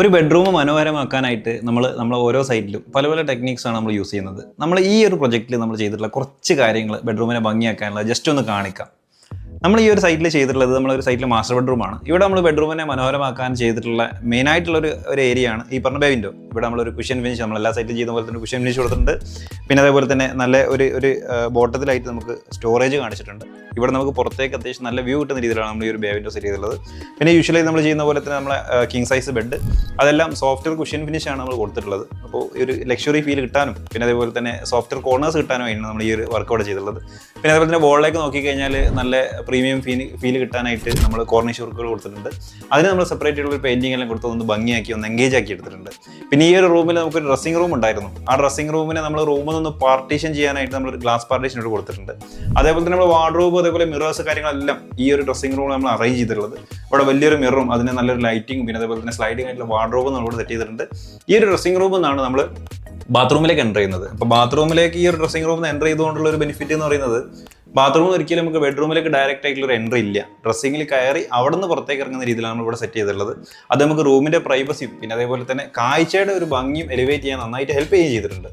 ഒരു ബെഡ്റൂം മനോഹരമാക്കാനായിട്ട് നമ്മൾ ഓരോ സൈറ്റിലും പല പല ടെക്നിക്സാണ് നമ്മൾ യൂസ് ചെയ്യുന്നത്. നമ്മൾ ഈ ഒരു പ്രൊജക്റ്റിൽ നമ്മൾ ചെയ്തിട്ടുള്ള കുറച്ച് കാര്യങ്ങൾ ബെഡ്റൂമിനെ ഭംഗിയാക്കാനുള്ള ജസ്റ്റ് ഒന്ന് കാണിക്കാം. നമ്മൾ ഈ ഒരു സൈറ്റിൽ ചെയ്തിട്ടുള്ളത് നമ്മളൊരു സൈറ്റിൽ മാസ്റ്റർ ബെഡ്റൂമാണ്. ഇവിടെ നമ്മൾ ബെഡ്റൂമിനെ മനോഹരമാക്കാൻ ചെയ്തിട്ടുള്ള മെയിനായിട്ടുള്ള ഒരു ഏരിയ ആണ് ഈ പറഞ്ഞ വിൻഡോ. ഇവിടെ നമ്മളൊരു കുഷ്യൻ ഫിനിഷ് നമ്മൾ എല്ലാ സൈറ്റിലും ചെയ്യുന്ന പോലെ തന്നെ കുഷ്യൻ ഫിനിഷ് കൊടുത്തിട്ടുണ്ട്. പിന്നെ അതേപോലെ തന്നെ നല്ല ഒരു ബോട്ടത്തിലായിട്ട് നമുക്ക് സ്റ്റോറേജ് കാണിച്ചിട്ടുണ്ട്. ഇവിടെ നമുക്ക് പുറത്തേക്ക് അത്യാവശ്യം നല്ല വ്യൂ കിട്ടുന്ന രീതിയിലാണ് നമ്മൾ ഈ ഒരു ബേ വിൻഡോ സെറ്റ് ചെയ്തിട്ടുള്ളത്. പിന്നെ യൂഷ്വലി നമ്മൾ ചെയ്യുന്ന പോലെ തന്നെ നമ്മളെ കിങ് സൈസ് ബെഡ് അതെല്ലാം സോഫ്റ്റ്വെയർ കുഷ്യൻ ഫിനിഷ് ആണ് നമ്മൾ കൊടുത്തിട്ടുള്ളത്. അപ്പോൾ ഈ ഒരു ലക്ഷറി ഫീൽ കിട്ടാനും പിന്നെ അതേപോലെ തന്നെ സോഫ്റ്റ്വെയർ കോർണേഴ്സ് കിട്ടാനും വേണ്ടിയാണ് നമ്മൾ ഈ ഒരു വർക്ക് അവിടെ ചെയ്തിട്ടുള്ളത്. പിന്നെ അതേപോലെ തന്നെ വോളിലേക്ക് നോക്കിക്കഴിഞ്ഞാൽ നല്ല പ്രീമിയം ഫീൽ കിട്ടാനായിട്ട് നമ്മൾ കോർണിഷ് വർക്കുകൾ കൊടുത്തിട്ടുണ്ട്. അതിന് നമ്മൾ സെപ്പറേറ്റ് ആയിട്ടുള്ള ഒരു പെയിന്റിംഗ് എല്ലാം കൊടുത്ത് ഒന്ന് ഭംഗിയാക്കി ഒന്ന് എൻഗേജ് ആക്കി എടുത്തിട്ടുണ്ട്. പിന്നെ ഈ ഒരു റൂമിൽ നമുക്കൊരു ഡ്രസ്സിംഗ് റൂം ഉണ്ടായിരുന്നു. ആ ഡ്രസ്സിംഗ് റൂമിനെ നമ്മൾ റൂമിൽ നിന്ന് പാർട്ടീഷൻ ചെയ്യാനായിട്ട് നമ്മൾ ഗ്ലാസ് പാർട്ടീഷൻ കൊടുത്തിട്ടുണ്ട്. അതേപോലെ തന്നെ നമ്മൾ വാർഡ്രോബ് അതേപോലെ മിറേഴ്സ് കാര്യങ്ങളെല്ലാം ഈ ഒരു ഡ്രസ്സിംഗ് റൂമിൽ നമ്മൾ അറേഞ്ച് ചെയ്തിട്ടുള്ളത്. ഇവിടെ വലിയൊരു മിററും അതിന് നല്ലൊരു ലൈറ്റിംഗ് പിന്നെ അതേപോലെ തന്നെ സ്ലൈഡിംഗ് ആയിട്ടുള്ള വാർഡ്രോബ് നമ്മൾ സെറ്റ് ചെയ്തിട്ടുണ്ട്. ഈ ഒരു ഡ്രസ്സിംഗ് റൂമിൽ നിന്നാണ് നമ്മൾ ബാത്റൂമിലേക്ക് എൻ്റർ ചെയ്യുന്നത്. അപ്പോൾ ബാത്റൂമിലേക്ക് ഈ ഒരു ഡ്രസ്സിംഗ് റൂമിൽ എൻ്റർ ചെയ്തുകൊണ്ടുള്ള ഒരു ബെനിഫിറ്റ് എന്ന് പറയുന്നത് ബാത്റൂമിൽ ഒരിക്കലും നമുക്ക് ബെഡ്റൂമിലേക്ക് ഡയറക്റ്റ് ആയിട്ടുള്ള ഒരു എൻട്രി ഇല്ല. ഡ്രസ്സിങ്ങിൽ കയറി അവിടെ നിന്ന് പുറത്തേക്ക് ഇറങ്ങുന്ന രീതിയിലാണ് നമ്മൾ ഇവിടെ സെറ്റ് ചെയ്തിട്ടുള്ളത്. അത് നമുക്ക് റൂമിൻ്റെ പ്രൈവസിയും പിന്നെ അതേപോലെ തന്നെ കാഴ്ചയുടെ ഒരു ഭംഗിയും എലിവേറ്റ് ചെയ്യാൻ നന്നായിട്ട് ഹെൽപ്പ് ചെയ്തിട്ടുണ്ട്.